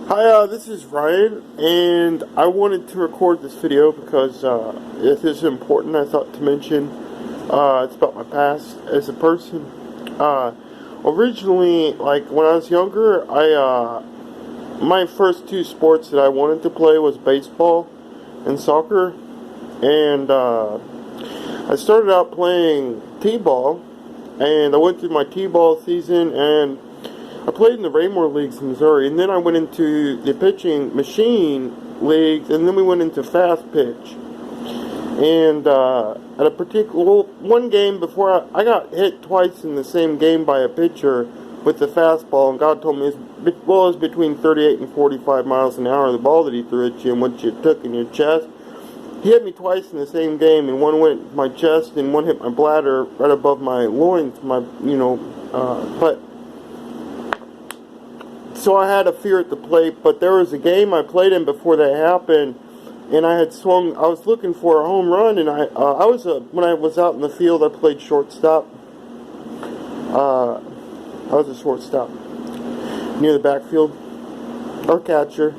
Hi, this is Ryan, and I wanted to record this video because it is important, I thought to mention. It's about my past as a person. Originally, like when I was younger, my first two sports that I wanted to play was baseball and soccer, and I started out playing t-ball, and I went through my t-ball season, and I played in the Raymore leagues in Missouri, and then I went into the pitching machine leagues, and then we went into fast pitch. And at a particular one game before I got hit twice in the same game by a pitcher with the fastball, and God told me it was between 38 and 45 miles an hour. The ball that he threw at you and what you took in your chest. He hit me twice in the same game, and one went my chest and one hit my bladder right above my loins. But. So I had a fear at the plate, but there was a game I played in before that happened, and I was looking for a home run, and when I was out in the field, I played shortstop. I was a shortstop near the backfield, or catcher.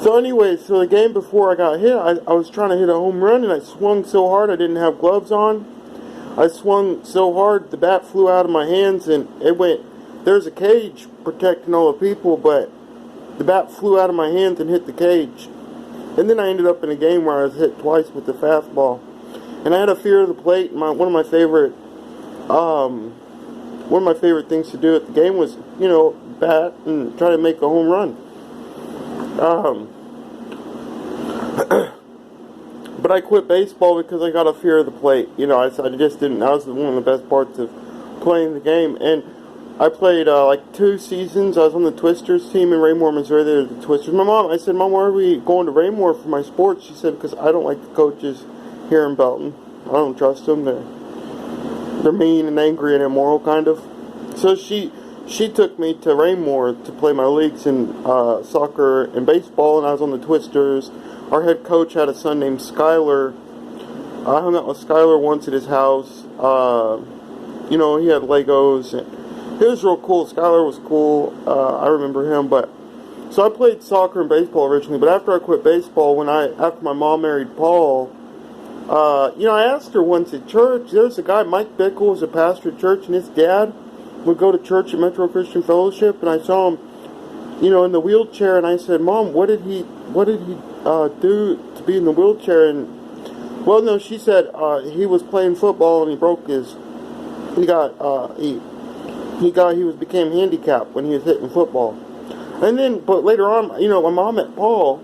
So anyway, so the game before I got hit, I was trying to hit a home run, and I swung so hard I didn't have gloves on. I swung so hard, the bat flew out of my hands, and it went. There's a cage protecting all the people, but the bat flew out of my hands and hit the cage. And then I ended up in a game where I was hit twice with the fastball. And I had a fear of the plate. One of my favorite things to do at the game was, bat and try to make a home run. But I quit baseball because I got a fear of the plate. I just didn't. That was one of the best parts of playing the game. And I played like 2 seasons. I was on the Twisters team in Raymore, Missouri. They were the Twisters. I said, Mom, why are we going to Raymore for my sports? She said, because I don't like the coaches here in Belton. I don't trust them. They're mean and angry and immoral, kind of. So she took me to Raymore to play my leagues in soccer and baseball, and I was on the Twisters. Our head coach had a son named Skyler. I hung out with Skyler once at his house. He had Legos, and he was real cool. Skyler was cool. I remember him. So I played soccer and baseball originally, but after I quit baseball, after my mom married Paul, I asked her once at church. There's a guy, Mike Bickle, was a pastor at church, and his dad would go to church at Metro Christian Fellowship, and I saw him, in the wheelchair, and I said, Mom, what did he do to be in the wheelchair? And well, no, she said he was playing football and he became handicapped when he was hitting football. And then, but later on, my mom met Paul,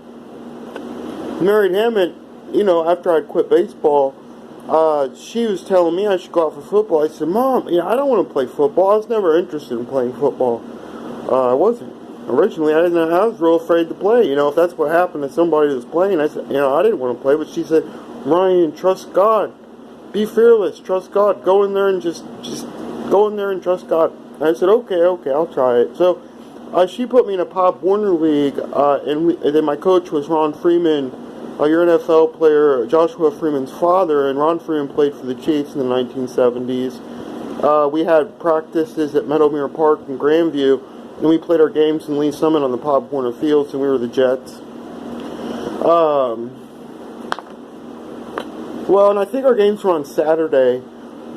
married him, and, after I'd quit baseball, she was telling me I should go out for football. I said, Mom, I don't want to play football. I was never interested in playing football. I wasn't. Originally, I was real afraid to play. If that's what happened to somebody that was playing, I said, I didn't want to play. But she said, Ryan, trust God. Be fearless. Trust God. Go in there and just go in there and trust God. And I said, okay, I'll try it. So she put me in a Pop Warner League, and then my coach was Ron Freeman, your NFL player, Joshua Freeman's father, and Ron Freeman played for the Chiefs in the 1970s. We had practices at Meadowmere Park in Grandview, and we played our games in Lee Summit on the Pop Warner Fields, and we were the Jets. And I think our games were on Saturday.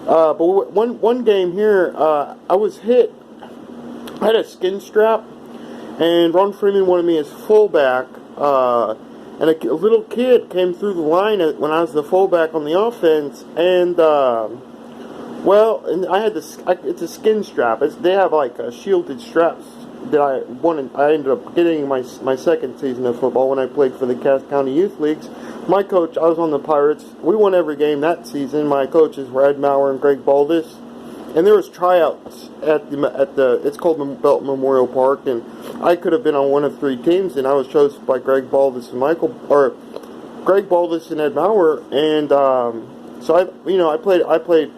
But one game here, I was hit. I had a skin strap, and Ron Freeman wanted me as fullback. And a little kid came through the line when I was the fullback on the offense, and and I had it's a skin strap. They have like shielded straps that I wanted. I ended up getting my second season of football when I played for the Cass County Youth Leagues. My coach, I was on the Pirates. We won every game that season. My coaches were Ed Maurer and Greg Baldus. And there was tryouts at the it's called Belton Memorial Park, and I could have been on one of 3 teams, and I was chosen by Greg Baldus and Ed Maurer, and so I played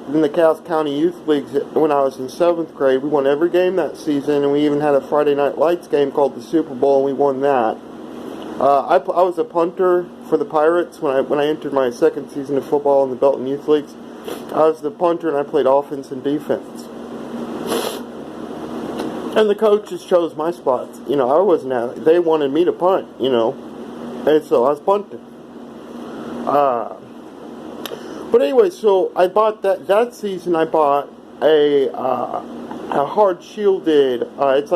in the Cass County Youth Leagues when I was in 7th grade. We won every game that season, and we even had a Friday Night Lights game called the Super Bowl, and we won that. I was a punter for the Pirates when I entered my second season of football in the Belton Youth Leagues. I was the punter, and I played offense and defense. And the coaches chose my spots. I wasn't out. They wanted me to punt, and so I was punting. But anyway, so I bought that season. I bought a hard shielded. It's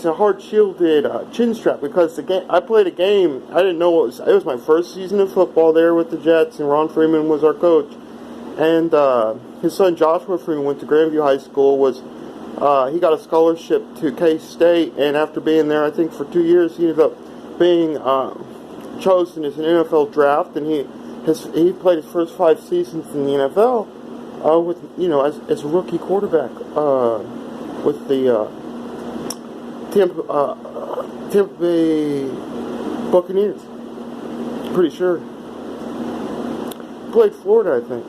a hard shielded chin strap, because the game I played a game. I didn't know it was my first season of football there with the Jets, and Ron Freeman was our coach, and his son Joshua Freeman went to Grandview High School. He got a scholarship to K-State, and after being there, I think for 2 years, he ended up being chosen as an NFL draft, and he played his first 5 seasons in the NFL with as a rookie quarterback with the Tampa Bay Buccaneers. Pretty sure. Played Florida, I think.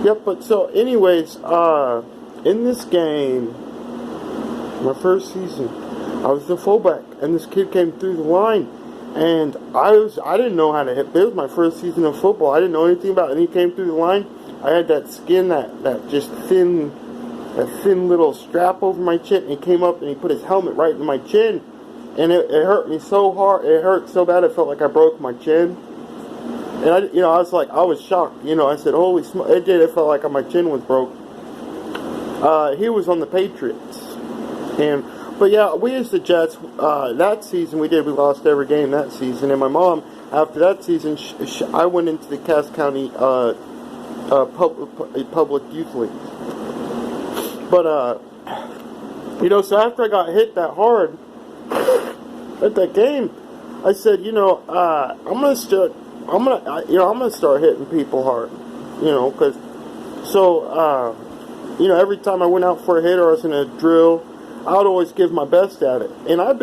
Yep. But so, anyways, in this game, my first season, I was the fullback, and this kid came through the line. And I didn't know how to hit. It was my first season of football. I didn't know anything about it. And he came through the line. I had that skin, that just thin little strap over my chin. And he came up and he put his helmet right in my chin. And it hurt me so hard. It hurt so bad. It felt like I broke my chin. And I was shocked. I said, holy smoke. It did. It felt like my chin was broke. He was on the Patriots. But yeah, we as the Jets, that season we lost every game that season. And my mom, after that season, I went into the Cass County public youth league. But, so after I got hit that hard at that game, I said, I'm gonna start hitting people hard, because, every time I went out for a hit or I was in a drill, I would always give my best at it. And I've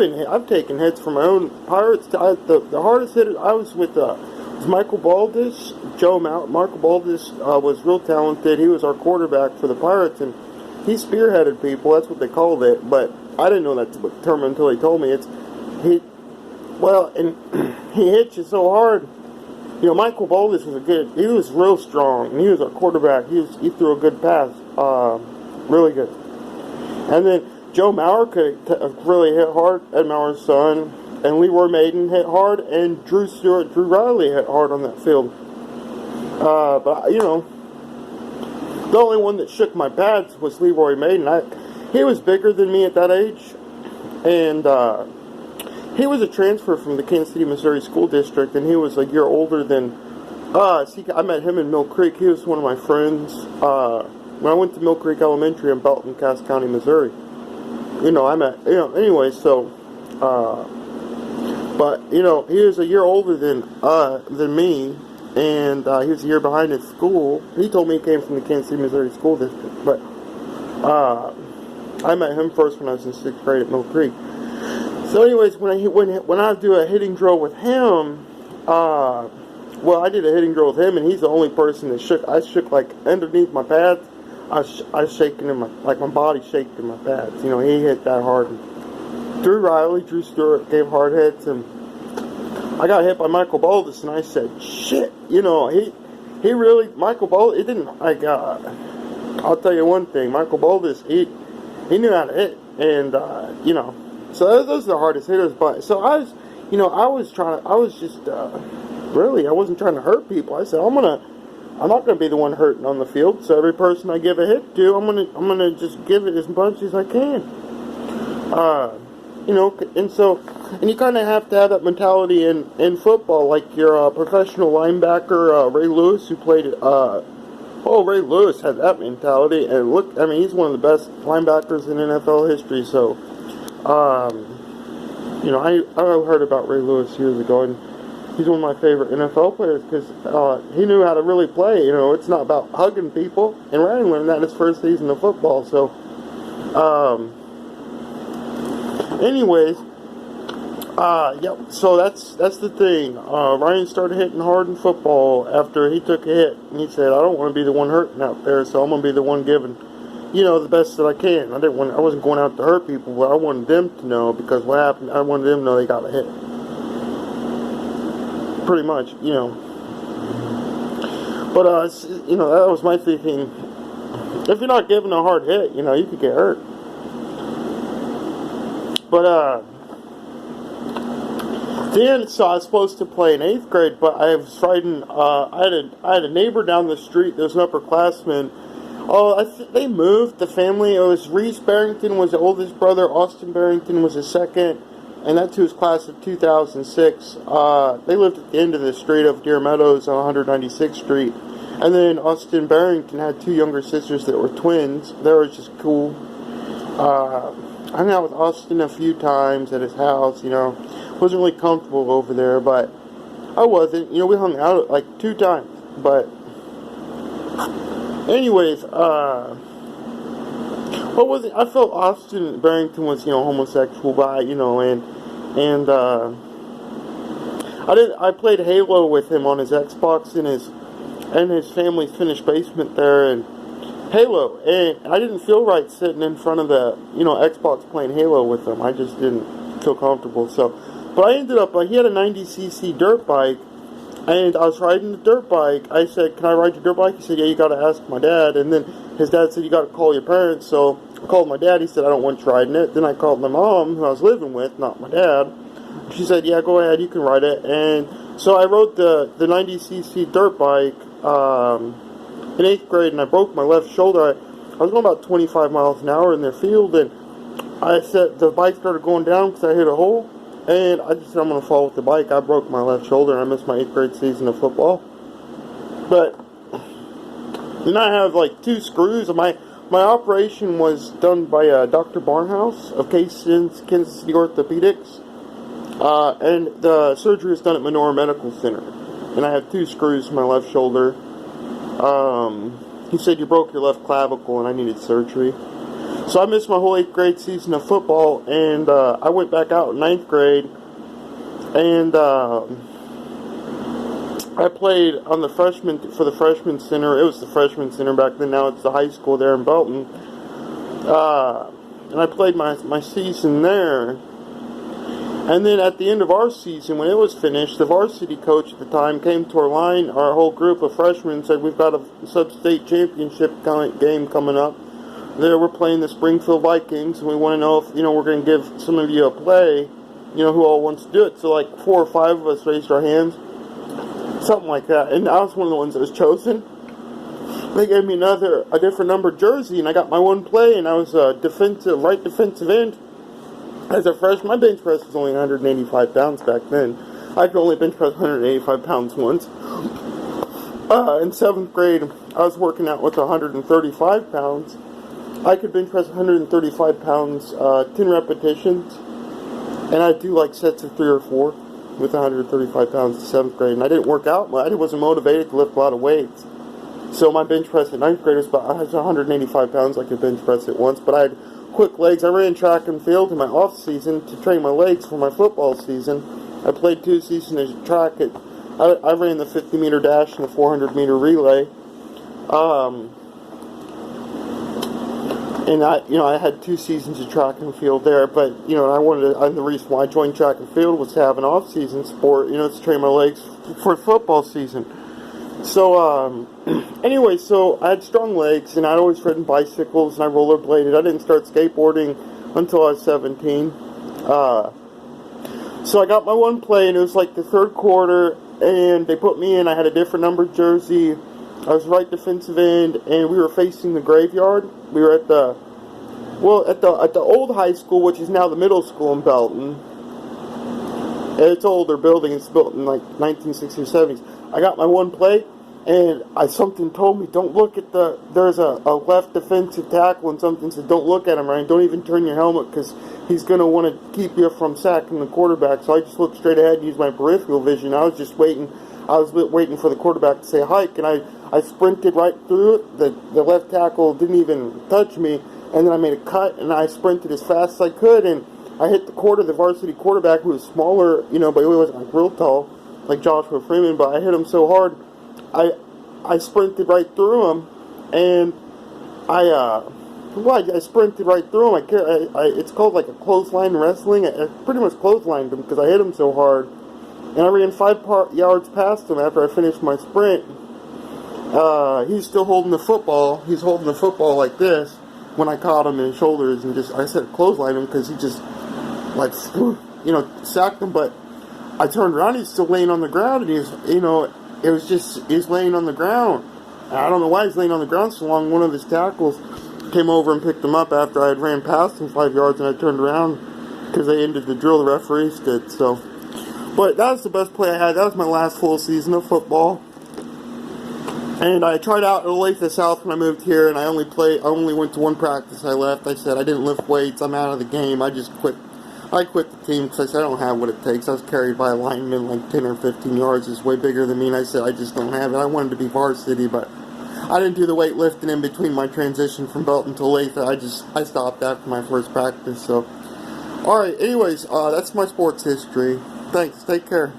taken hits from my own Pirates. The hardest hitter I was with was Michael Baldus, Michael Baldus was real talented. He was our quarterback for the Pirates, and he spearheaded people. That's what they called it. But I didn't know that term until he told me. He hit you so hard. Michael Baldus he was real strong, and he was our quarterback. He threw a good pass, really good. And then Joe Mauer could really hit hard, Ed Mauer's son, and Leroy Maiden hit hard, and Drew Riley hit hard on that field. But the only one that shook my pads was Leroy Maiden. He was bigger than me at that age, and he was a transfer from the Kansas City, Missouri School District, and he was a year older than us. I met him in Mill Creek. He was one of my friends when I went to Mill Creek Elementary in Belton, Cass County, Missouri. Anyway, so, but, he was a year older than me, and he was a year behind at school. He told me he came from the Kansas City, Missouri School District, but, I met him first when I was in 6th grade at Mill Creek. So anyways, when I do a hitting drill with him, I did a hitting drill with him, and he's the only person that shook. I shook like underneath my pads. I was shaking my body shaking in my pads. He hit that hard. Drew Stewart gave hard hits, and I got hit by Michael Baldus, and I said, shit, he really, Michael Baldus, it didn't, I'll tell you one thing, Michael Baldus, he knew how to hit, and, so those are the hardest hitters, but, so I wasn't trying to hurt people. I said, I'm not going to be the one hurting on the field, so every person I give a hit to, I'm gonna just give it as much as I can. And you kind of have to have that mentality in football, like your professional linebacker, Ray Lewis, who played, Ray Lewis had that mentality, and he's one of the best linebackers in NFL history, so, I heard about Ray Lewis years ago, and he's one of my favorite NFL players because he knew how to really play. It's not about hugging people. And Ryan learned that in his first season of football. So, anyways, so that's the thing. Ryan started hitting hard in football after he took a hit. And he said, I don't want to be the one hurting out there, so I'm going to be the one giving, the best that I can. I wasn't going out to hurt people, but I wanted them to know, because what happened, I wanted them to know they got a hit. Pretty much, But, that was my thinking if you're not giving a hard hit, you could get hurt. But, then, so I was supposed to play in 8th grade, but I was riding, I had a neighbor down the street, there's an upperclassman. Oh, they moved, the family. It was Reese Barrington was the oldest brother, Austin Barrington was the second, and that's who was class of 2006. They lived at the end of the street of Deer Meadows on 196th Street. And then Austin Barrington had 2 younger sisters that were twins. They were just cool. I hung out with Austin a few times at his house, Wasn't really comfortable over there, but I wasn't. We hung out like 2 times. But anyways, what was it? I felt Austin Barrington was, homosexual by, and I played Halo with him on his Xbox in his family's finished basement there, and Halo, and I didn't feel right sitting in front of the, Xbox playing Halo with him. I just didn't feel comfortable, but I ended up, he had a 90cc dirt bike, and I was riding the dirt bike. I said, can I ride your dirt bike? He said, yeah, you gotta ask my dad. And then his dad said, you gotta call your parents. So I called my dad. He said, I don't want you riding it. Then I called my mom, who I was living with, not my dad. She said, yeah, go ahead, you can ride it. And so I rode the 90cc dirt bike in 8th grade, and I broke my left shoulder. I was going about 25 miles an hour in their field, and I said the bike started going down because I hit a hole. And I just said, I'm going to fall with the bike. I broke my left shoulder, and I missed my 8th grade season of football. But then I have like 2 screws. My operation was done by Dr. Barnhouse of Kansas City Orthopedics. And the surgery was done at Menorah Medical Center. And I have 2 screws in my left shoulder. He said, you broke your left clavicle, and I needed surgery. So I missed my whole 8th grade season of football, and I went back out in 9th grade, and I played on for the freshman center. It was the freshman center back then. Now it's the high school there in Belton. And I played my season there. And then at the end of our season, when it was finished, the varsity coach at the time came to our line, our whole group of freshmen, and said, we've got a sub-state championship game coming up. There we're playing the Springfield Vikings, and we want to know if, we're going to give some of you a play, who all wants to do it. So like 4 or 5 of us raised our hands, something like that. And I was one of the ones that was chosen. They gave me a different number jersey, and I got my one play, and I was a right defensive end. As a freshman, my bench press was only 185 pounds back then. I could only bench press 185 pounds once. In 7th grade, I was working out with 135 pounds. I could bench press 135 pounds, 10 repetitions, and I'd do like sets of 3 or 4 with 135 pounds in 7th grade. And I didn't work out much. I wasn't motivated to lift a lot of weights. So my bench press at 9th grade was 185 pounds. I could bench press it once, but I had quick legs. I ran track and field in my off season to train my legs for my football season. I played 2 seasons of track. I ran the 50-meter dash and the 400-meter relay. And I had 2 seasons of track and field there, but, and the reason why I joined track and field was to have an off-season sport, to train my legs for football season. So, anyway, so I had strong legs, and I'd always ridden bicycles, and I rollerbladed. I didn't start skateboarding until I was 17. So I got my one play, and it was like the 3rd quarter, and they put me in. I had a different number jersey. I was right defensive end, and we were facing the graveyard. We were at the old high school, which is now the middle school in Belton. It's an older building. It's built in like 1960s or 70s. I got my one play, and something told me, don't look at there's a left defensive tackle, and something said, don't look at him, Ryan. Don't even turn your helmet, because he's going to want to keep you from sacking the quarterback. So I just looked straight ahead and used my peripheral vision. I was just waiting. I was waiting for the quarterback to say hike, and I sprinted right through it. The left tackle didn't even touch me, and then I made a cut, and I sprinted as fast as I could, and I hit the varsity quarterback, who was smaller, but he wasn't like real tall, like Joshua Freeman, but I hit him so hard, I sprinted right through him, and I sprinted right through him. It's called like a clothesline wrestling. I pretty much clotheslined him because I hit him so hard. And I ran 5 yards past him after I finished my sprint. he's still holding the football. He's holding the football like this when I caught him in his shoulders and I said clothesline him because he just, like, sacked him. But I turned around, he's still laying on the ground, and he's laying on the ground. And I don't know why he's laying on the ground so long. One of his tackles came over and picked him up after I had ran past him 5 yards, and I turned around because they ended the drill. The referees did. So, but that was the best play I had. That was my last full season of football. And I tried out at Olathe South when I moved here, and I only went to one practice. I left. I said I didn't lift weights. I'm out of the game. I just quit. I quit the team because I said I don't have what it takes. I was carried by a lineman like 10 or 15 yards. It's way bigger than me, and I said I just don't have it. I wanted to be varsity, but I didn't do the weightlifting in between my transition from Belton to Olathe. I stopped after my first practice. So, all right. Anyways, that's my sports history. Thanks. Take care.